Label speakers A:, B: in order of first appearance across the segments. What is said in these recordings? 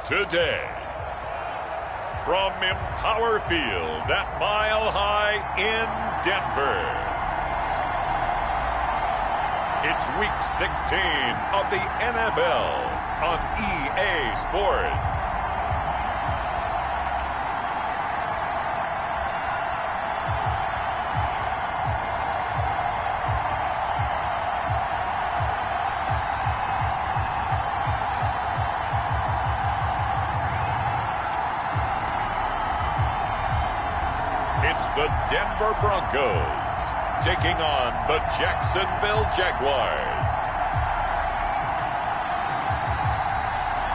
A: today. From Empower Field at Mile High in Denver, it's Week 16 of the NFL on EA Sports. It's the Denver Broncos taking on the Jacksonville Jaguars.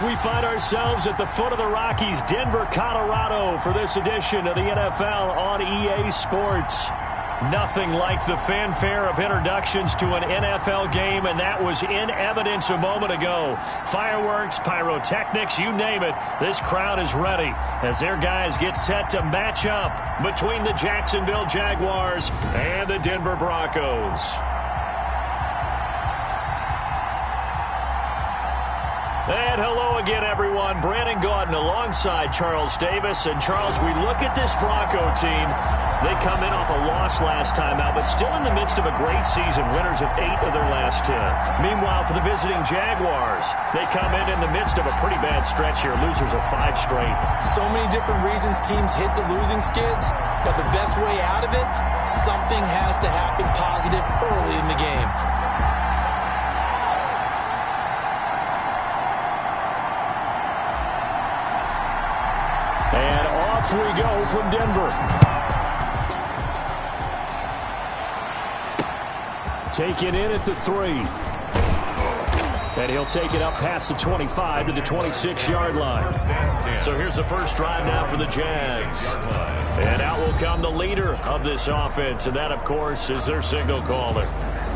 B: We find ourselves at the foot of the Rockies, Denver, Colorado, for this edition of the NFL on EA Sports. Nothing like the fanfare of introductions to an NFL game, and that was in evidence a moment ago. Fireworks, pyrotechnics, you name it. This crowd is ready as their guys get set to match up between the Jacksonville Jaguars and the Denver Broncos. And hello again, everyone. Brandon Gaudin alongside Charles Davis. And, Charles, we look at this Bronco team. They come in off a loss last time out, but still in the midst of a great season, winners of 8 of their last 10. Meanwhile, for the visiting Jaguars, they come in the midst of a pretty bad stretch here, losers of 5 straight.
C: So many different reasons teams hit the losing skids, but the best way out of it, something has to happen positive early in the game.
B: And off we go from Denver. Taken in at the 3. And he'll take it up past the 25 to the 26-yard line. So here's the first drive now for the Jags. And out will come the leader of this offense, and that, of course, is their signal caller.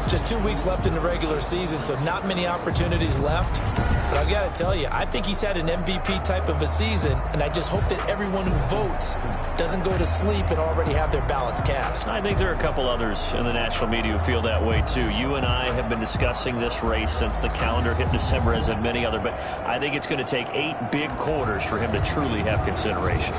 C: Just 2 weeks left in the regular season, so not many opportunities left. But I've got to tell you, I think he's had an MVP type of a season, and I just hope that everyone who votes doesn't go to sleep and already have their ballots cast.
B: I think there are a couple others in the national media who feel that way, too. You and I have been discussing this race since the calendar hit December, as have many other, but I think it's going to take 8 big quarters for him to truly have consideration.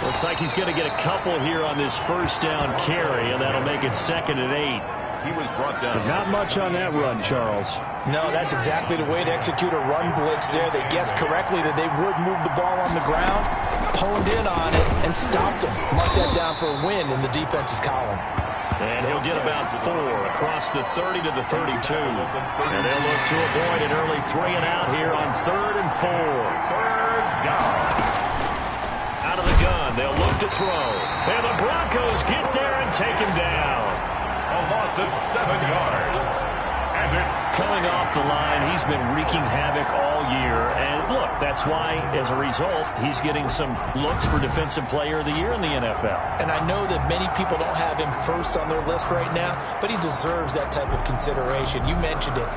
B: Looks like he's going to get a couple here on this first down carry, and that'll make it 2nd and 8.
A: He was brought down.
B: But not much on that run, Charles.
C: No, that's exactly the way to execute a run blitz there. They guessed correctly that they would move the ball on the ground, honed in on it, and stopped them. Mark that down for a win in the defense's column.
B: And he'll get about 4 across the 30 to the 32. And they'll look to avoid an early 3 and out here on 3rd and 4.
A: 3rd down.
B: Out of the gun, they'll look to throw. And the Broncos get there and take him down.
A: A loss of 7 yards. And it's
B: coming off the line. He's been wreaking havoc all year. And look, that's why, as a result, he's getting some looks for Defensive Player of the Year in the NFL.
C: And I know that many people don't have him first on their list right now, but he deserves that type of consideration. You mentioned it.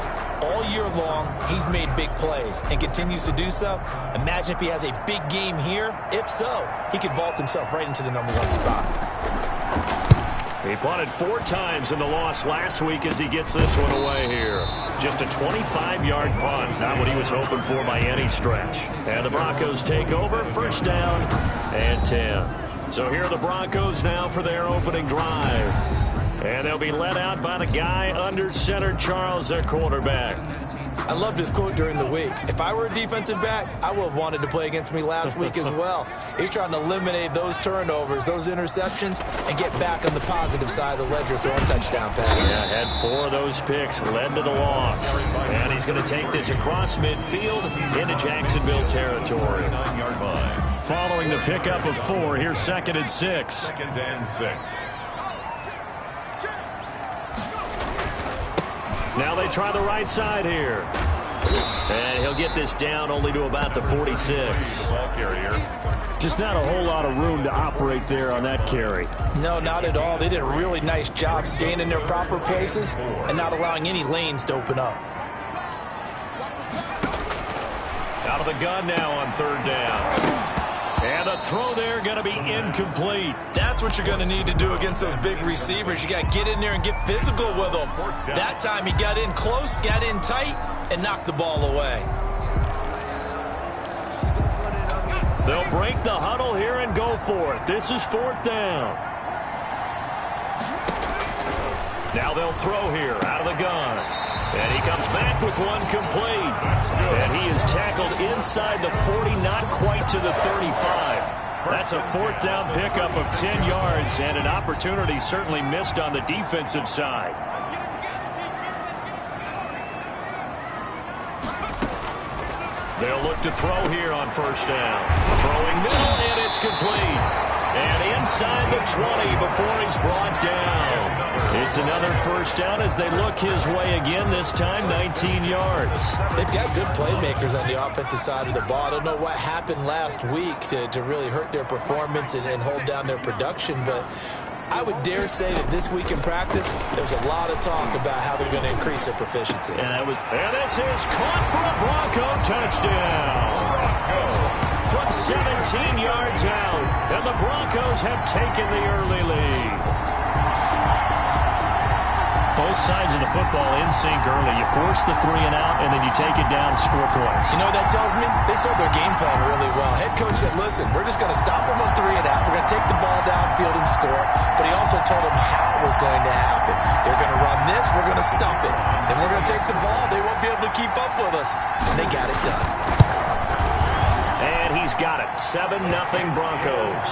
C: All year long, he's made big plays and continues to do so. Imagine if he has a big game here. If so, he could vault himself right into the #1 spot.
B: He punted 4 times in the loss last week as he gets this one away here. Just a 25-yard punt. Not what he was hoping for by any stretch. And the Broncos take over. First down and 10. So here are the Broncos now for their opening drive. And they'll be led out by the guy under center, Charles, their quarterback.
C: I loved his quote during the week. If I were a defensive back, I would have wanted to play against me last week as well. He's trying to eliminate those turnovers, those interceptions, and get back on the positive side of the ledger, throwing touchdown passes.
B: Yeah, had 4 of those picks, led to the loss. And he's going to take this across midfield into Jacksonville territory.
A: 9-yard line.
B: Following the pickup of 4, here's 2nd and 6.
A: 2nd and 6.
B: Now they try the right side here. And he'll get this down only to about the 46.
A: Ball carrier.
B: Just not a whole lot of room to operate there on that carry.
C: No, not at all. They did a really nice job staying in their proper places and not allowing any lanes to open up.
B: Out of the gun now on third down. And the throw there going to be incomplete.
C: That's what you're going to need to do against those big receivers. You got to get in there and get physical with them. That time he got in close, got in tight, and knocked the ball away.
B: They'll break the huddle here and go for it. This is fourth down. Now they'll throw here out of the gun. And he comes back with one complete. And he is tackled inside the 40, not quite to the 35. That's a fourth down pickup of 10 yards and an opportunity certainly missed on the defensive side. They'll look to throw here on first down. Throwing middle, and it's complete. And inside the 20 before he's brought down. It's another first down as they look his way again, this time 19 yards.
C: They've got good playmakers on the offensive side of the ball. I don't know what happened last week to really hurt their performance and hold down their production, but I would dare say that this week in practice, there's a lot of talk about how they're going to increase their proficiency.
B: And this is caught for a Bronco touchdown. From 17 yards out, and the Broncos have taken the early lead. Both sides of the football in sync early. You force the 3 and out, and then you take it down, score points.
C: You know what that tells me? They saw their game plan really well. Head coach said, listen, we're just going to stop them on 3 and out. We're going to take the ball downfield and score. But he also told them how it was going to happen. They're going to run this. We're going to stop it. Then we're going to take the ball. They won't be able to keep up with us. And they got it done.
B: And he's got it. 7-0 Broncos.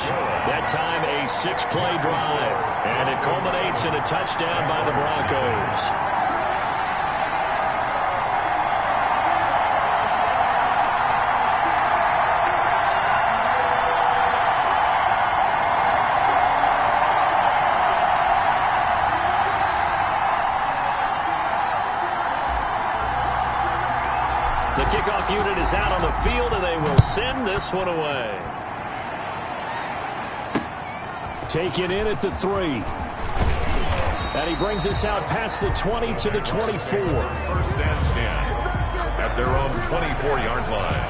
B: That time a 6-play drive. And it culminates in a touchdown by the Broncos. The kickoff unit is out on the field, and they will send this one away. Taken in at the 3. And he brings us out past the 20 to the 24.
A: First and 10 at their own 24-yard line.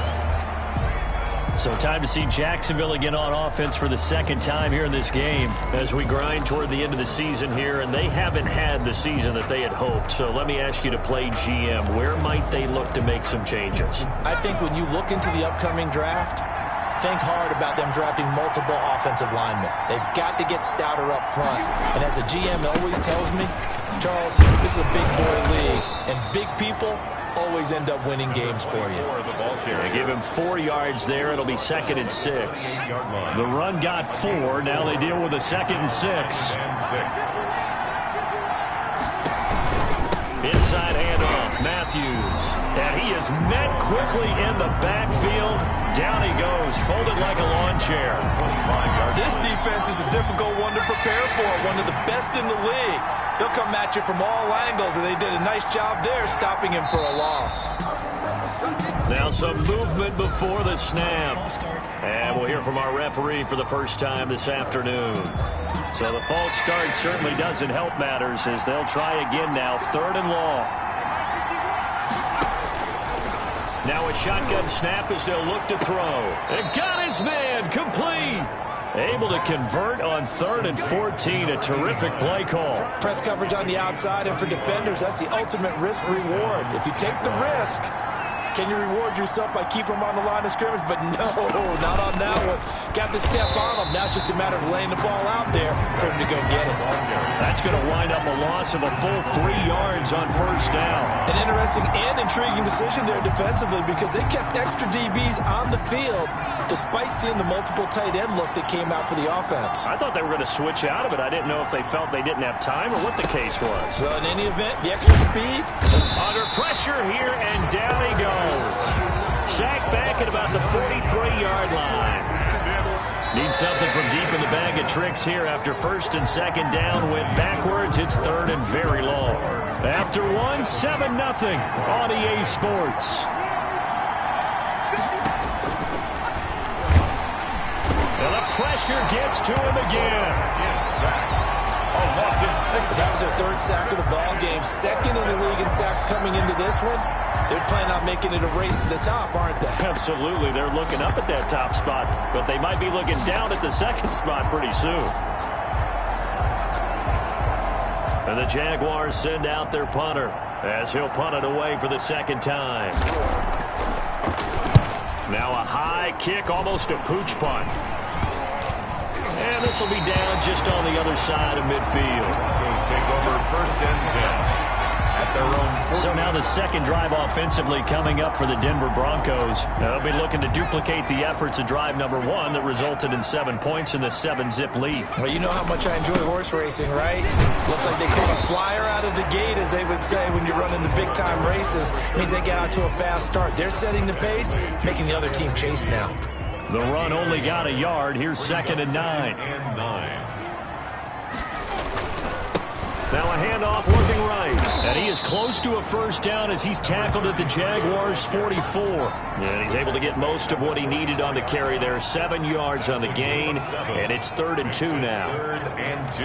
B: So time to see Jacksonville again on offense for the second time here in this game as we grind toward the end of the season here, and they haven't had the season that they had hoped. So let me ask you to play GM. Where might they look to make some changes?
C: I think when you look into the upcoming draft, think hard about them drafting multiple offensive linemen. They've got to get stouter up front. And as a GM always tells me, Charles, this is a big boy league, and big people always end up winning games for you.
B: They give him 4 yards there. It'll be 2nd and 6. The run got 4. Now they deal with a 2nd and 6. Inside handoff, Matthews. And he is met quickly in the backfield. Down he goes, folded like a lawn chair.
C: This defense is a difficult one to prepare for, one of the best in the league. They'll come at you from all angles, and they did a nice job there stopping him for a loss.
B: Now some movement before the snap. And we'll hear from our referee for the first time this afternoon. So the false start certainly doesn't help matters as they'll try again now, 3rd and long. Now a shotgun snap as they'll look to throw. And got his man, complete. Able to convert on 3rd and 14. A terrific play call.
C: Press coverage on the outside, and for defenders, that's the ultimate risk reward. If you take the risk, can you reward yourself by keeping them on the line of scrimmage? But no, not on that one. Got the step on them. Now it's just a matter of laying the ball out there for him to go get it.
B: That's going to wind up a loss of a full 3 yards on first down.
C: An interesting and intriguing decision there defensively because they kept extra DBs on the field despite seeing the multiple tight end look that came out for the offense.
B: I thought they were going to switch out of it. I didn't know if they felt they didn't have time or what the case was.
C: Well, in any event, the extra speed.
B: Under pressure here, and down he goes. Sacked back at about the 43-yard line. Needs something from deep in the bag of tricks here after 1st and 2nd down. Went backwards. It's 3rd and very long. After 7-0 on EA Sports. And the pressure gets to him again.
A: A loss of 6.
C: That was their third sack of the ball game. Second in the league in sacks coming into this one. They're planning on making it a race to the top, aren't they?
B: Absolutely. They're looking up at that top spot, but they might be looking down at the second spot pretty soon. And the Jaguars send out their punter as he'll punt it away for the second time. Now a high kick, almost a pooch punt. And this will be down just on the other side of midfield.
A: Broncos take over first and 10 at their own 40.
B: So now the second drive offensively coming up for the Denver Broncos. They'll be looking to duplicate the efforts of drive number 1 that resulted in 7 points in the 7-zip lead.
C: Well, you know how much I enjoy horse racing, right? Looks like they pulled a flyer out of the gate, as they would say when you're running the big-time races. It means they get out to a fast start. They're setting the pace, making the other team chase now.
B: The run only got a yard. Here's 2nd and 9. Now a handoff looking right. And he is close to a first down as he's tackled at the Jaguars' 44. And he's able to get most of what he needed on the carry there. 7 yards on the gain. And it's 3rd and 2 now.
A: 3rd and 2.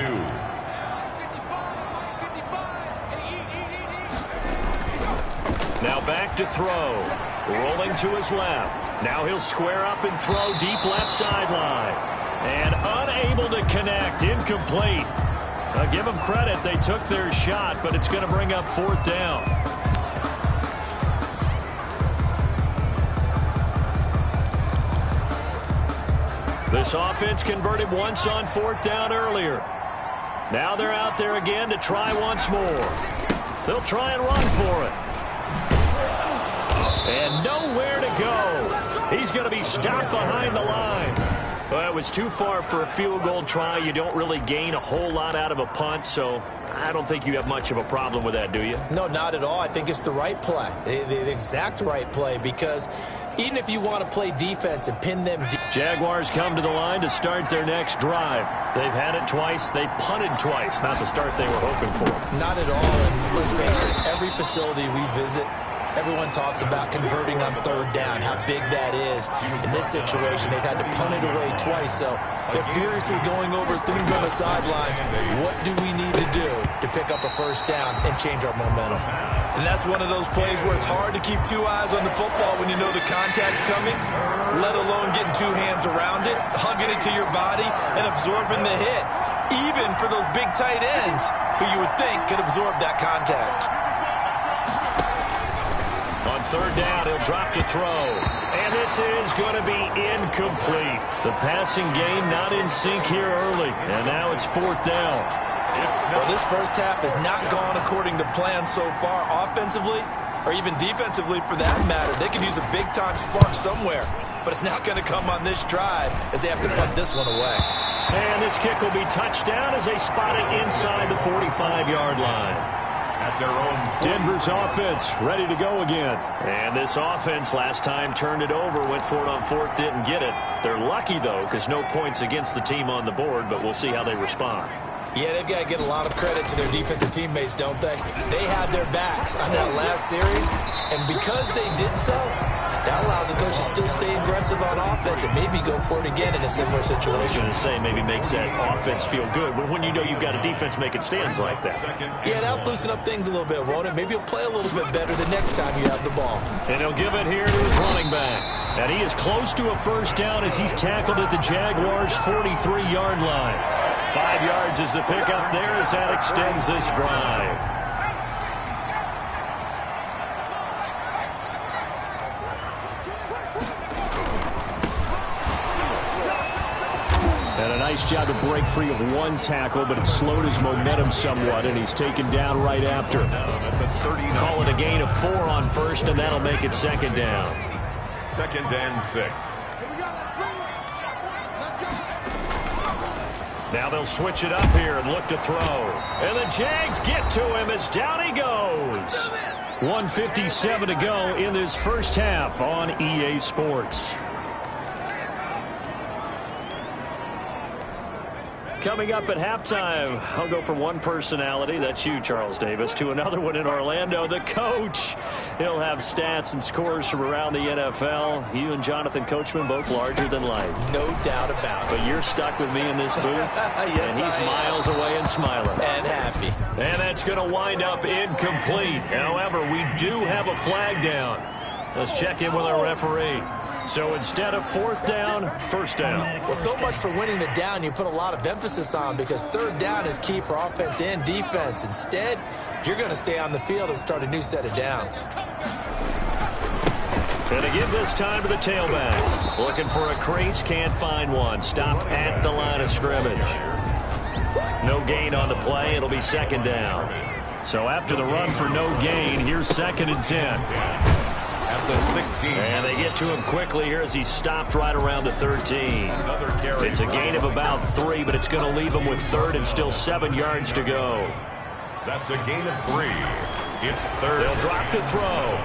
B: Now back to throw. Rolling to his left. Now he'll square up and throw deep left sideline. And unable to connect. Incomplete. Give them credit. They took their shot, but it's going to bring up 4th down. This offense converted once on 4th down earlier. Now they're out there again to try once more. They'll try and run for it. And nowhere to go. He's going to be stopped behind the line. Well, it was too far for a field goal try. You don't really gain a whole lot out of a punt, so I don't think you have much of a problem with that, do you?
C: No, not at all. I think it's the right play, the exact right play, because even if you want to play defense and pin them deep.
B: Jaguars come to the line to start their next drive. They've had it twice. They've punted twice. Not the start they were hoping for.
C: Not at all. And let's face it, every facility we visit, everyone talks about converting on 3rd down, how big that is. In this situation, they've had to punt it away twice, so they're furiously going over things on the sidelines. What do we need to do to pick up a first down and change our momentum? And that's one of those plays where it's hard to keep 2 eyes on the football when you know the contact's coming, let alone getting 2 hands around it, hugging it to your body, and absorbing the hit, even for those big tight ends who you would think could absorb that contact.
B: On 3rd down, he'll drop to throw. And this is going to be incomplete. The passing game not in sync here early. And now it's 4th down.
C: Well, this first half has not gone according to plan so far offensively, or even defensively for that matter. They could use a big-time spark somewhere, but it's not going to come on this drive as they have to punt this one away.
B: And this kick will be touchdown as they spot it inside the 45-yard line.
A: At their own 40.
B: Denver's offense ready to go again. And this offense last time turned it over, went for it on 4th, didn't get it. They're lucky, though, because no points against the team on the board, but we'll see how they respond.
C: Yeah, they've got to get a lot of credit to their defensive teammates, don't they? They had their backs on that last series, and because they did so, that allows the coach to still stay aggressive on offense and maybe go for it again in a similar situation.
B: I was going to say, maybe makes that offense feel good, but when you know you've got a defense making stands like that.
C: Yeah, that'll loosen up things a little bit, won't it? Maybe he'll play a little bit better the next time you have the ball.
B: And he'll give it here to his running back. And he is close to a first down as he's tackled at the Jaguars' 43-yard line. 5 yards is the pickup there as that extends this drive. And a nice job to break free of one tackle, but it slowed his momentum somewhat, and he's taken down right after. Call it a gain of 4 on first, and that'll make it 2nd down.
A: 2nd and 6.
B: Now they'll switch it up here and look to throw. And the Jags get to him as down he goes. 1:57 to go in this first half on EA Sports. Coming up at halftime, I'll go from one personality, that's you, Charles Davis, to another one in Orlando, the coach. He'll have stats and scores from around the NFL. You and Jonathan Coachman both larger than life.
C: No doubt about it.
B: But you're stuck with me in this booth,
C: yes,
B: and he's miles away and smiling.
C: And happy.
B: And that's going to wind up incomplete. However, we do have a flag down. Let's check in with our referee. So instead of fourth down, first down.
C: Well, so much for winning the down you put a lot of emphasis on, because third down is key for offense and defense. Instead, you're going to stay on the field and start a new set of downs.
B: Going to give this time to the tailback. Looking for a crease, can't find one. Stopped at the line of scrimmage. No gain on the play. It'll be second down. So after the run for no gain, here's 2nd and 10.
A: At the 16.
B: And they get to him quickly here as he stopped right around the 13. It's a gain of about 3, but it's going to leave him with 3rd and still 7 yards to go.
A: That's a gain of 3. It's 3rd.
B: They'll drop to throw.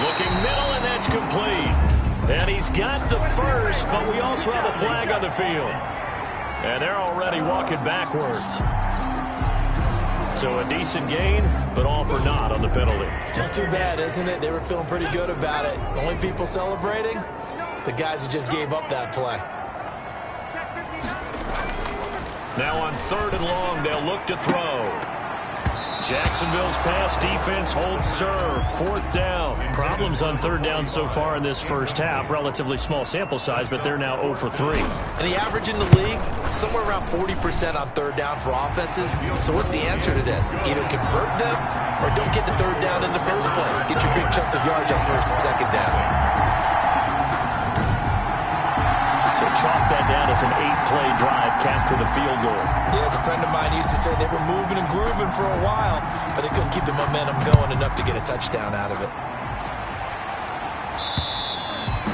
B: Looking middle, and that's complete. And he's got the first, but we also have a flag on the field. And they're already walking backwards. So a decent gain, but all for naught on the penalty.
C: It's just too bad, isn't it? They were feeling pretty good about it. The only people celebrating, the guys who just gave up that play.
B: Now on 3rd and long, they'll look to throw. Jacksonville's pass defense holds serve. 4th down. Problems on 3rd down so far in this first half. Relatively small sample size, but they're now 0 for 3.
C: And the average in the league, somewhere around 40% on 3rd down for offenses. So what's the answer to this? Either convert them or don't get the 3rd down in the first place. Get your big chunks of yards on 1st and 2nd down.
B: So chalk that down as an 8-play drive, capture the field goal.
C: Yeah, as a friend of mine used to say, they were moving and grooving for a while, but they couldn't keep the momentum going enough to get a touchdown out of it.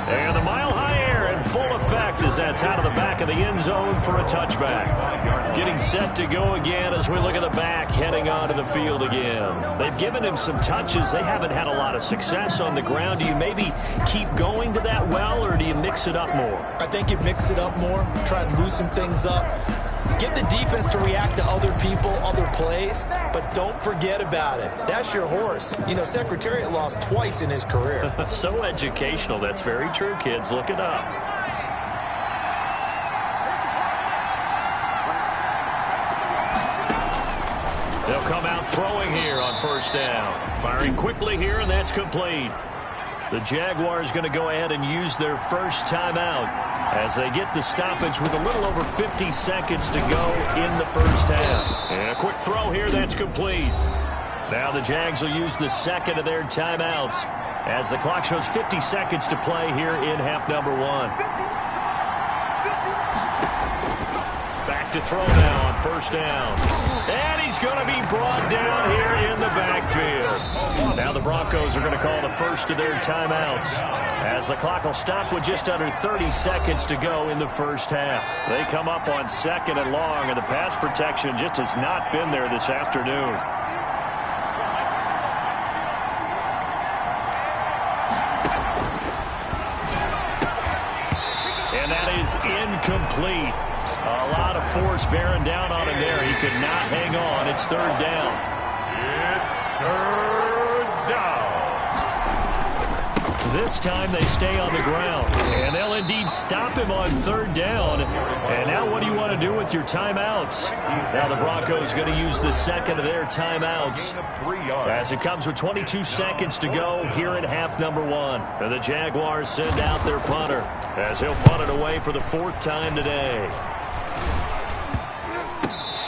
B: And the mile-high air in full effect as that's out of the back of the end zone for a touchback. Getting set to go again as we look at the back, heading onto the field again. They've given him some touches. They haven't had a lot of success on the ground. Do you maybe keep going to that well, or do you mix it up more?
C: I think you mix it up more, try and loosen things up. Get the defense to react to other people, other plays, but don't forget about it. That's your horse. You know, Secretariat lost twice in his career.
B: So educational. That's very true, kids. Look it up. They'll come out throwing here on 1st down. Firing quickly here, and that's complete. The Jaguars going to go ahead and use their first timeout as they get the stoppage with a little over 50 seconds to go in the first half. And a quick throw here, that's complete. Now the Jags will use the 2nd of their timeouts as the clock shows 50 seconds to play here in half number 1. Back to throw now on 1st down. And he's going to be brought down here in the backfield. Now the Broncos are going to call the first of their timeouts as the clock will stop with just under 30 seconds to go in the first half. They come up on 2nd and long, and the pass protection just has not been there this afternoon. And that is incomplete. A lot of force bearing down on him there. He could not hang on. It's 3rd down.
A: It's 3rd down.
B: This time they stay on the ground. And they'll indeed stop him on 3rd down. And now what do you want to do with your timeouts? Now the Broncos going to use the 2nd of their timeouts as it comes with 22 seconds to go here in half number 1. And the Jaguars send out their punter as he'll punt it away for the 4th time today.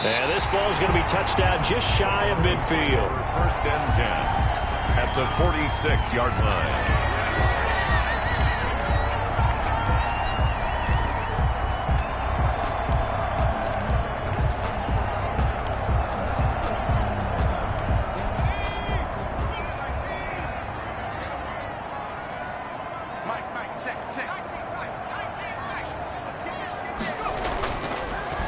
B: And this ball is going to be touched down just shy of midfield.
A: 1st and 10 at the 46-yard line.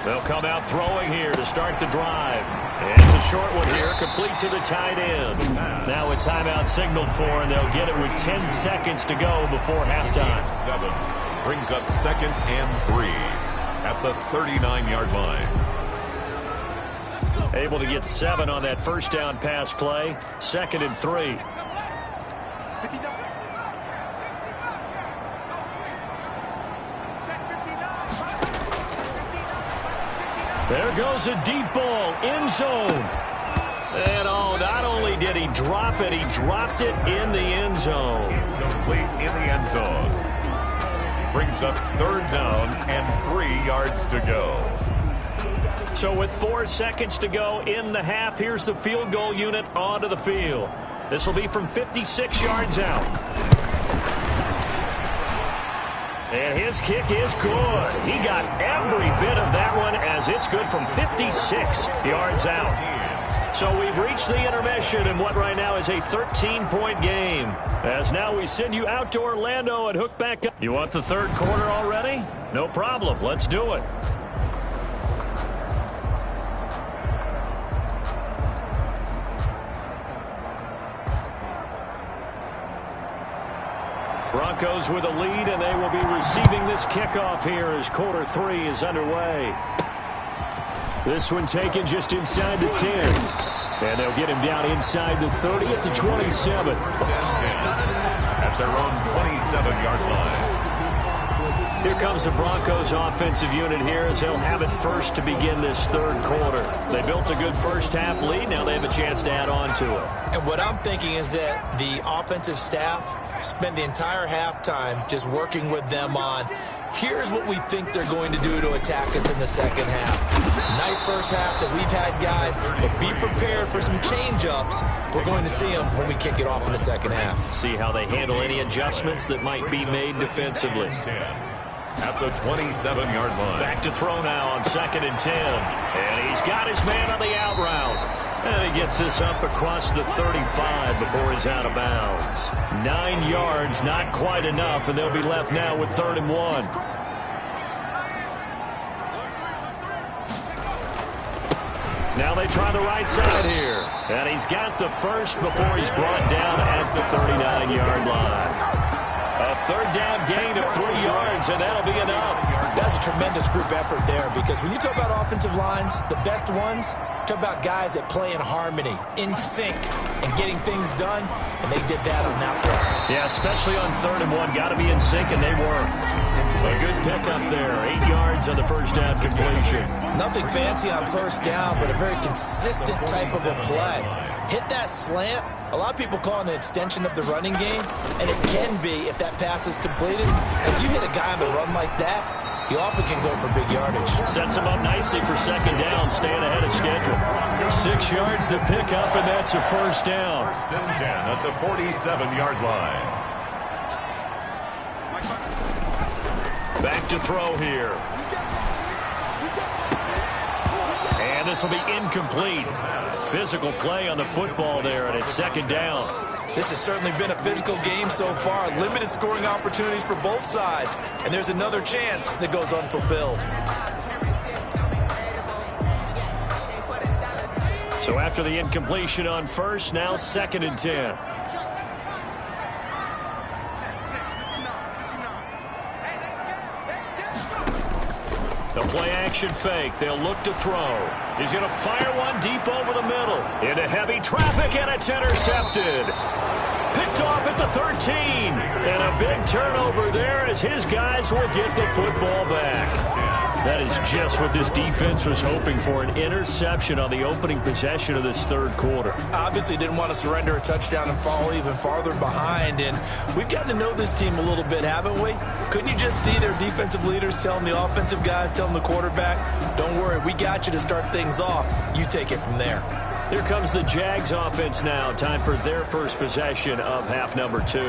B: They'll come out throwing here to start the drive. And it's a short one here, complete to the tight end. Now a timeout signaled for, and they'll get it with 10 seconds to go before halftime.
A: 7 brings up 2nd and 3 at the 39-yard line.
B: Able to get 7 on that first down pass play. 2nd and 3. There goes a deep ball, end zone. And not only did he drop it, he dropped it in the end zone.
A: Incomplete in the end zone. Brings up 3rd down and 3 yards to go.
B: So with 4 seconds to go in the half, here's the field goal unit onto the field. This will be from 56 yards out. And his kick is good. He got every bit of that one as it's good from 56 yards out. So we've reached the intermission in what right now is a 13-point game. As now we send you out to Orlando and hook back up. You want the 3rd quarter already? No problem. Let's do it. Broncos with a lead, and they will be receiving this kickoff here as quarter 3 is underway. This one taken just inside the 10. And they'll get him down inside the 30 at the 27.
A: At their own 27-yard line.
B: Here comes the Broncos offensive unit here as they'll have it first to begin this 3rd quarter. They built a good first half lead. Now they have a chance to add on to it.
C: And what I'm thinking is that the offensive staff spent the entire halftime just working with them on, here's what we think they're going to do to attack us in the second half. Nice first half that we've had, guys, but be prepared for some change-ups. We're going to see them when we kick it off in the second half.
B: See how they handle any adjustments that might be made defensively.
A: At the 27-yard line.
B: Back to throw now on 2nd and 10. And he's got his man on the out route. And he gets this up across the 35 before he's out of bounds. 9 yards, not quite enough, and they'll be left now with 3rd and 1. Now they try the right side here. And he's got the first before he's brought down at the 39-yard line. A 3rd down gain of 3 yards, and that'll be enough.
C: That's a tremendous group effort there, because when you talk about offensive lines, the best ones, talk about guys that play in harmony, in sync, and getting things done, and they did that on that play.
B: Yeah, especially on 3rd and 1. Got to be in sync, and they were. A good pickup there. 8 yards on the first down completion.
C: Nothing fancy on first down, but a very consistent type of a play. Hit that slant. A lot of people call it an extension of the running game, and it can be if that pass is completed. As you hit a guy on the run like that, he often can go for big yardage.
B: Sets him up nicely for 2nd down, staying ahead of schedule. 6 yards the pickup, and that's a first down.
A: 1st and 10 at the 47-yard line.
B: Back to throw here. And this will be incomplete. Physical play on the football there, and it's 2nd down.
C: This has certainly been a physical game so far. Limited scoring opportunities for both sides. And there's another chance that goes unfulfilled.
B: So after the incompletion on first, now 2nd and 10. They'll play action fake. They'll look to throw. He's going to fire one deep over the middle. Into heavy traffic, and it's intercepted. Picked off at the 13. And a big turnover there as his guys will get the football back. That is just what this defense was hoping for, an interception on the opening possession of this 3rd quarter.
C: Obviously didn't want to surrender a touchdown and fall even farther behind. And we've gotten to know this team a little bit, haven't we? Couldn't you just see their defensive leaders telling the offensive guys, telling the quarterback, don't worry, we got you to start things off. You take it from there.
B: Here comes the Jags offense now. Time for their first possession of half number 2.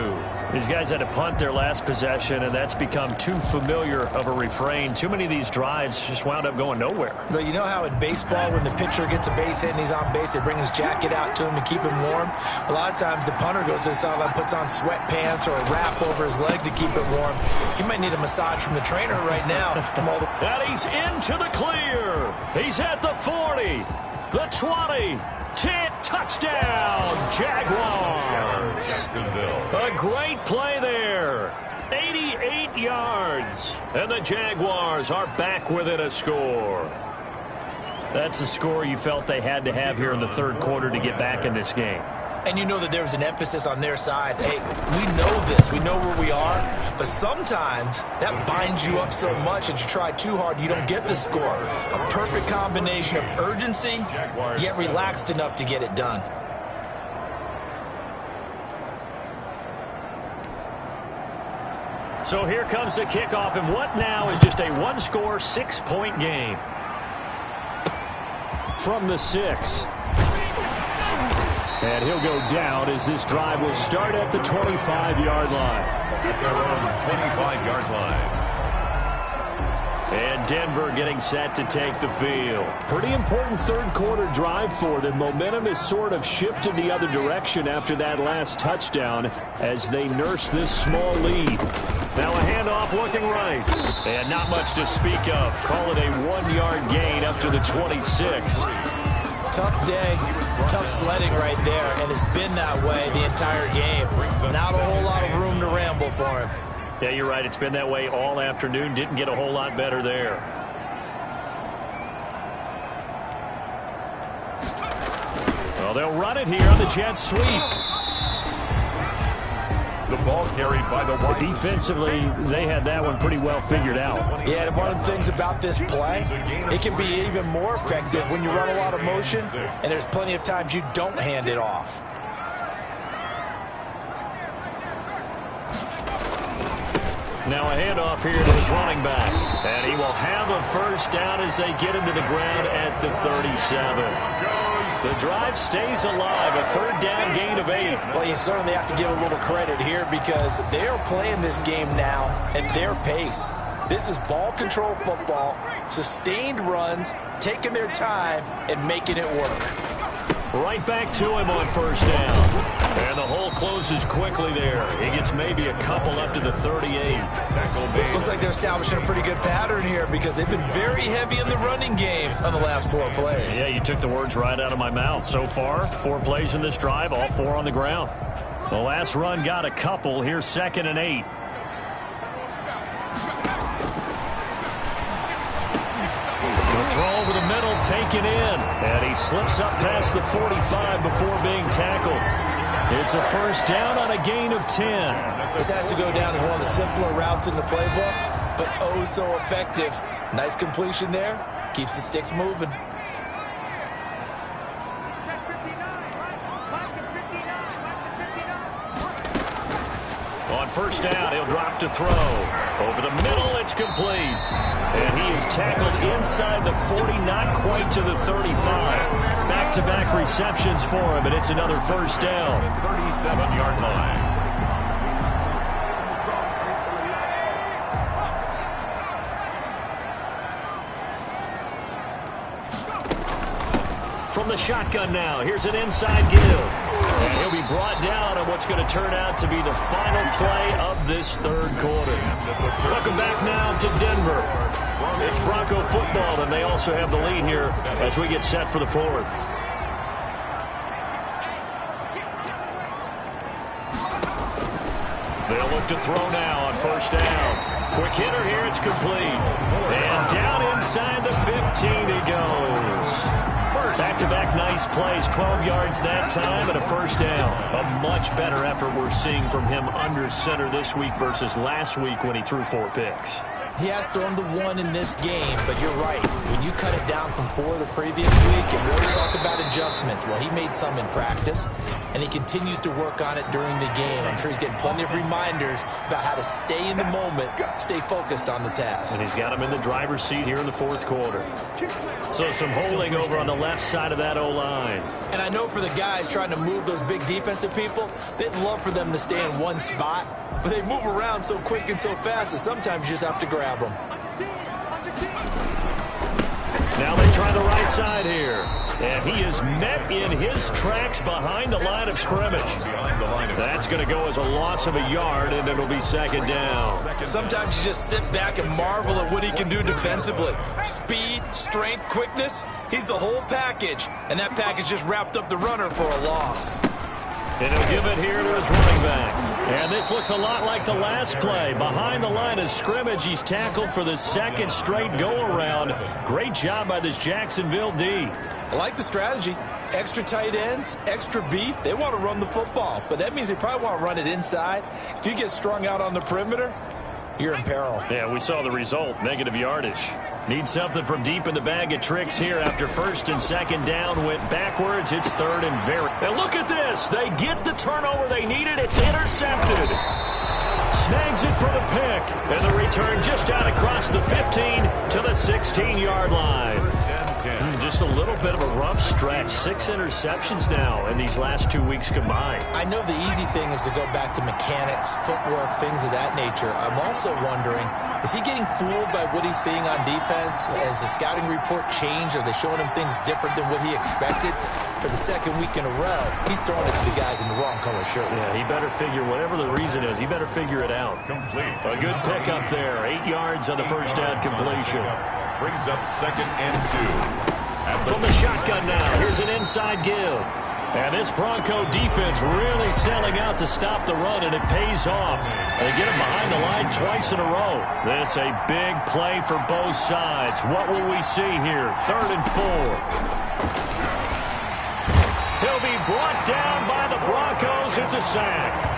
B: These guys had to punt their last possession, and that's become too familiar of a refrain. Too many of these drives just wound up going nowhere.
C: But you know how in baseball, when the pitcher gets a base hit and he's on base, they bring his jacket out to him to keep him warm? A lot of times the punter goes to the sideline, puts on sweatpants or a wrap over his leg to keep it warm. He might need a massage from the trainer right now.
B: And he's into the clear. He's at the 40. The 20, 10, touchdown, Jaguars.
A: Jacksonville.
B: A great play there. 88 yards. And the Jaguars are back within a score. That's a score you felt they had to have here in the third quarter to get back in this game.
C: And you know that there's an emphasis on their side. Hey, we know this. We know where we are. But sometimes that binds you up so much that you try too hard, you don't get the score. A perfect combination of urgency, yet relaxed enough to get it done.
B: So here comes the kickoff, and what now is just a one-score, 6-point game. From the 6. And he'll go down as this drive will start at the 25-yard line.
A: At their own 25-yard line.
B: And Denver getting set to take the field. Pretty important third quarter drive for them. Momentum has sort of shifted the other direction after that last touchdown as they nurse this small lead. Now a handoff looking right. And not much to speak of. Call it a 1-yard gain up to the 26.
C: Tough day, tough sledding right there, and it's been that way the entire game. Not a whole lot of room to ramble for him.
B: Yeah, you're right. It's been that way all afternoon. Didn't get a whole lot better there. Well, they'll run it here on the jet sweep.
A: The ball carried by the White.
B: Defensively, they had that one pretty well figured out.
C: Yeah, and one of the things about this play, it can be even more effective when you run a lot of motion, and there's plenty of times you don't hand it off.
B: Now a handoff here to his running back. And he will have a first down as they get him to the ground at the 37. The drive stays alive, a third down gain of 8.
C: Well, you certainly have to give a little credit here because they are playing this game now at their pace. This is ball control football, sustained runs, taking their time and making it work.
B: Right back to him on first down. And the hole closes quickly there. He gets maybe a couple up to the 38.
C: Looks like they're establishing a pretty good pattern here because they've been very heavy in the running game on the last 4 plays.
B: Yeah, you took the words right out of my mouth. So far, 4 plays in this drive, all 4 on the ground. The last run got a couple. Here's 2nd and 8. Throw over the middle, taken in. And he slips up past the 45 before being tackled. It's a first down on a gain of 10.
C: This has to go down as one of the simpler routes in the playbook, but oh so effective. Nice completion there. Keeps the sticks moving.
B: On first down, he'll drop to throw. Over the middle, it's complete. And he is tackled inside the 40, not quite to the 35. Back-to-back receptions for him, and it's another first down.
A: 37-yard line.
B: From the shotgun now, here's an inside give. And he'll be brought down on what's going to turn out to be the final play of this third quarter. Welcome back now to Denver. It's Bronco football, and they also have the lead here as we get set for the 4th. They'll look to throw now on first down. Quick hitter here, it's complete. And down inside the 15 he goes. Back-to-back nice plays, 12 yards that time and a first down. A much better effort we're seeing from him under center this week versus last week when he threw 4 picks.
C: He has thrown the 1 in this game, but you're right. When you cut it down from 4 the previous week, and we always talk about adjustments. Well, he made some in practice, and he continues to work on it during the game. I'm sure he's getting plenty of reminders about how to stay in the moment, stay focused on the task.
B: And he's got him in the driver's seat here in the 4th quarter. So some holding over on the left side of that O-line.
C: And I know for the guys trying to move those big defensive people, they'd love for them to stay in one spot, but they move around so quick and so fast that sometimes you just have to grab them.
B: Now they try the right side here. And he is met in his tracks behind the line of scrimmage. That's going to go as a loss of a yard, and it'll be 2nd down.
C: Sometimes you just sit back and marvel at what he can do defensively. Speed, strength, quickness, he's the whole package. And that package just wrapped up the runner for a loss.
B: And he'll give it here to his running back. And this looks a lot like the last play. Behind the line of scrimmage, he's tackled for the second straight go-around. Great job by this Jacksonville D.
C: I like the strategy. Extra tight ends, extra beef. They want to run the football, but that means they probably want to run it inside. If you get strung out on the perimeter, you're in peril.
B: Yeah, we saw the result, negative yardage. Need something from deep in the bag of tricks here after first and second down went backwards. It's third and very. And look at this. They get the turnover they needed. It's intercepted. Snags it for the pick. And the return just out across the 15 to the 16-yard line. Just a little bit of a rough stretch. 6 interceptions now in these last 2 weeks combined.
C: I know the easy thing is to go back to mechanics, footwork, things of that nature. I'm also wondering, is he getting fooled by what he's seeing on defense? Has the scouting report changed? Are they showing him things different than what he expected? For the second week in a row, he's throwing it to the guys in the wrong color shirts.
B: Yeah, he better figure, whatever the reason is, he better figure it out.
A: Complete.
B: A good pickup there. 8 yards on the first down completion.
A: Brings up second and 2.
B: From the shotgun now, here's an inside give. And this Bronco defense really selling out to stop the run, and it pays off. They get him behind the line twice in a row. This a big play for both sides. What will we see here? 3rd and 4. He'll be brought down by the Broncos. It's a sack.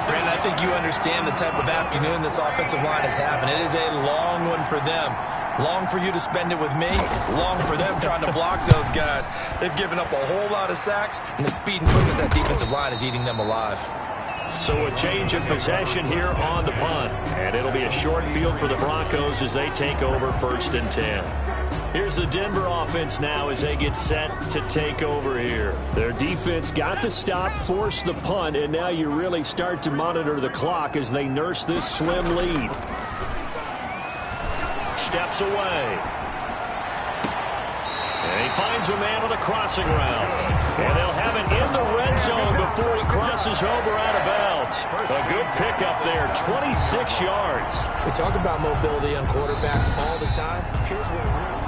C: Brandon, I think you understand the type of afternoon this offensive line is having. It is a long one for them. Long for you to spend it with me. Long for them trying to block those guys. They've given up a whole lot of sacks, and the speed and quickness of that defensive line is eating them alive.
B: So a change of possession here on the punt. And it'll be a short field for the Broncos as they take over 1st and 10. Here's the Denver offense now as they get set to take over here. Their defense got the stop, forced the punt, and now you really start to monitor the clock as they nurse this slim lead. Steps away. And he finds a man on the crossing route. And they'll have it in the red zone before he crosses over out of bounds. A good pickup there, 26 yards.
C: We talk about mobility on quarterbacks all the time. Here's where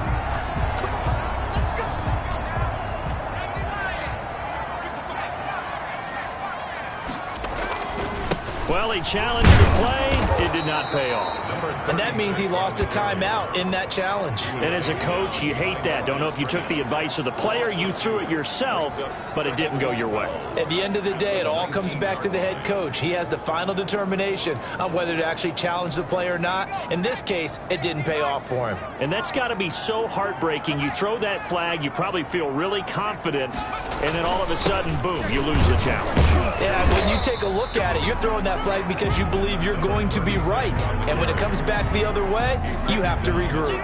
B: well, he challenged the play. It did not pay off.
C: And that means he lost a timeout in that challenge.
B: And as a coach, you hate that. Don't know if you took the advice of the player, you threw it yourself, but it didn't go your way.
C: At the end of the day, it all comes back to the head coach. He has the final determination on whether to actually challenge the play or not. In this case, it didn't pay off for him.
B: And that's got to be so heartbreaking. You throw that flag, you probably feel really confident, and then all of a sudden, boom, you lose the challenge.
C: Yeah, when you take a look at it, you're throwing that flag because you believe you're going to be right. And when it comes back the other way, you have to regroup.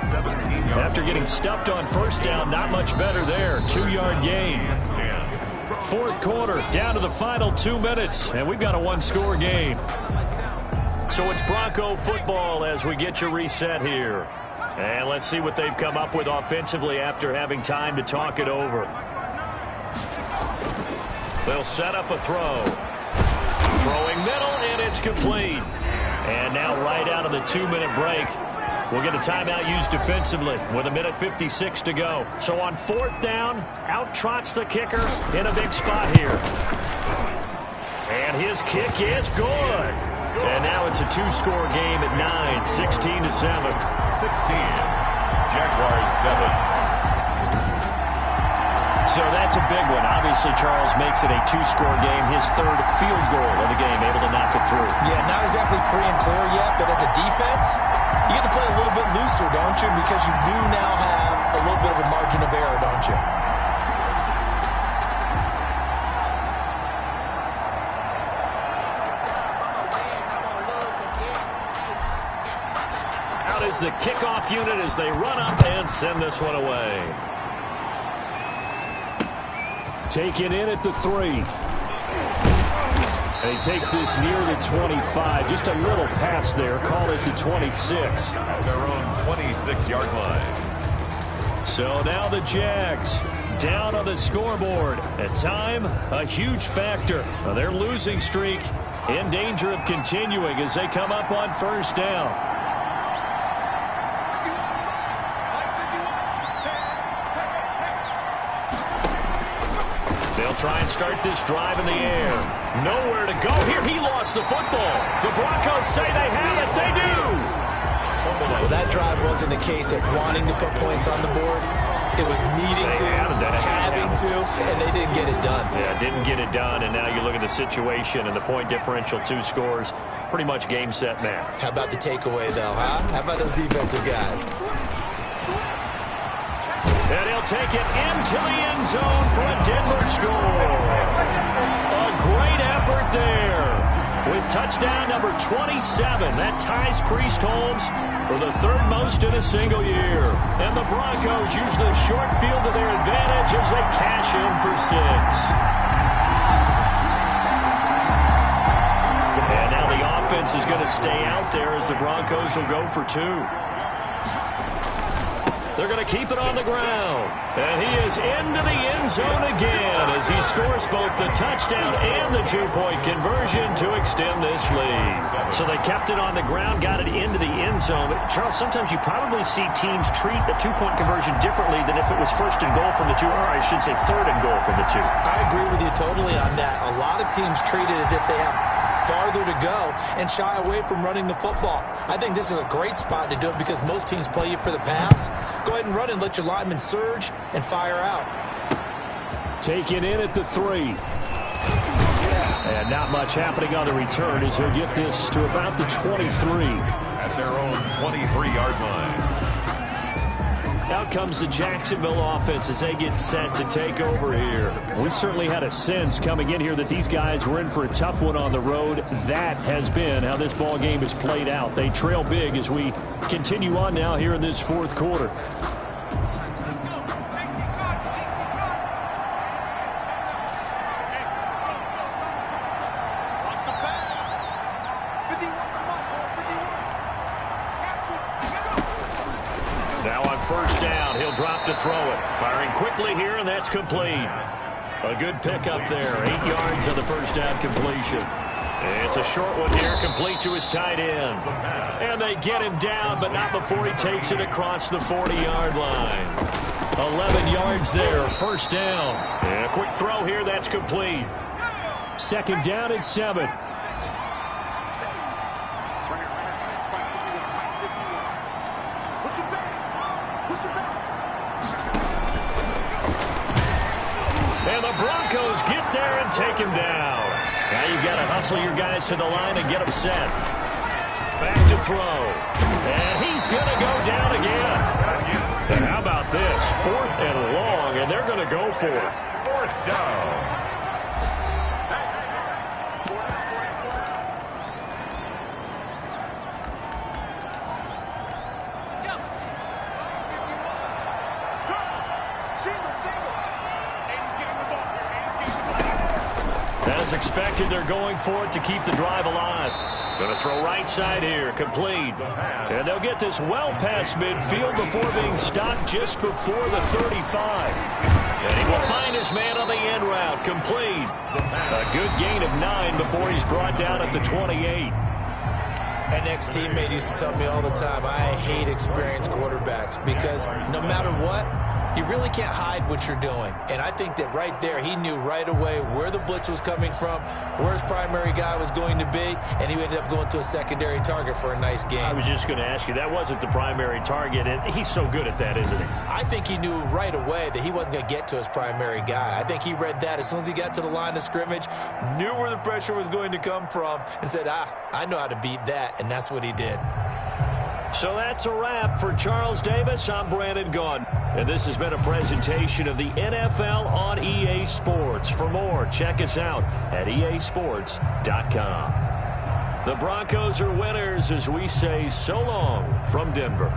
B: After getting stuffed on first down, not much better there. 2-yard gain. 4th quarter, down to the final 2 minutes, and we've got a 1-score game. So it's Bronco football as we get you reset here. And let's see what they've come up with offensively after having time to talk it over. They'll set up a throw. Throwing middle, and it's complete. And now right out of the 2-minute break, we'll get a timeout used defensively with 1:56 to go. So on 4th down, out trots the kicker in a big spot here. And his kick is good. And now it's a 2-score game at 9, 16-7.
A: 16. Jaguars 7.
B: So that's a big one. Obviously, Charles makes it a 2-score game. His 3rd field goal of the game, able to knock it through.
C: Yeah, not exactly free and clear yet, but as a defense, you get to play a little bit looser, don't you? Because you do now have a little bit of a margin of error, don't you?
B: Out is the kickoff unit as they run up and send this one away. Taken in at the 3. And he takes this near the 25. Just a little pass there. Call it the 26.
A: Their own 26-yard line.
B: So now the Jags down on the scoreboard. At time, a huge factor. Their losing streak in danger of continuing as they come up on 1st down. They'll try and start this drive in the air. Nowhere to go. Here he lost the football. The Broncos say they have it. They do.
C: Well, that drive wasn't a case of wanting to put points on the board. It was needing to, having to, and they didn't get it done.
B: Yeah, didn't get it done, and now you look at the situation and the point differential, 2 scores, pretty much game, set, match.
C: How about the takeaway, though, huh? How about those defensive guys?
B: And he'll take it into the end zone for a Denver score. A great effort there. With touchdown number 27, that ties Priest Holmes for the 3rd most in a single year. And the Broncos use the short field to their advantage as they cash in for 6. And now the offense is going to stay out there as the Broncos will go for 2. They're going to keep it on the ground. And he is into the end zone again as he scores both the touchdown and the 2-point conversion to extend this lead. So they kept it on the ground, got it into the end zone. But Charles, sometimes you probably see teams treat a 2-point conversion differently than if it was 1st and goal from the 2, or I should say 3rd and goal from the 2.
C: I agree with you totally on that. A lot of teams treat it as if they have farther to go and shy away from running the football. I think this is a great spot to do it because most teams play you for the pass. Go ahead and run and let your linemen surge and fire out.
B: Taken in at the 3. And not much happening on the return as he'll get this to about the 23.
A: At their own 23-yard line.
B: Out comes the Jacksonville offense as they get set to take over here. We certainly had a sense coming in here that these guys were in for a tough one on the road. That has been how this ball game has played out. They trail big as we continue on now here in this 4th quarter. Now on 1st down, he'll drop to throw it. Firing quickly here, and that's complete. A good pickup there. 8 yards on the 1st down completion. It's a short one here, complete to his tight end. And they get him down, but not before he takes it across the 40-yard line. 11 yards there, 1st down. And a quick throw here, that's complete. 2nd down and 7. And the Broncos get there and take him down. Now you've got to hustle your guys to the line and get them set. Back to throw. And he's going to go down again. And how about this? 4th and long, and they're going to go for it.
A: 4th down.
B: As expected, they're going for it to keep the drive alive. Going to throw right side here, complete. And they'll get this well past midfield before being stopped just before the 35. And he will find his man on the end route, complete. A good gain of 9 before he's brought down at the 28.
C: An ex-teammate used to tell me all the time, I hate experienced quarterbacks because no matter what, you really can't hide what you're doing. And I think that right there, he knew right away where the blitz was coming from, where his primary guy was going to be, and he ended up going to a secondary target for a nice game.
B: I was just going to ask you, that wasn't the primary target, and he's so good at that, isn't he?
C: I think he knew right away that he wasn't going to get to his primary guy. I think he read that as soon as he got to the line of scrimmage, knew where the pressure was going to come from, and said, I know how to beat that, and that's what he did.
B: So that's a wrap for Charles Davis. I'm Brandon Gaudin. And this has been a presentation of the NFL on EA Sports. For more, check us out at easports.com. The Broncos are winners as we say so long from Denver.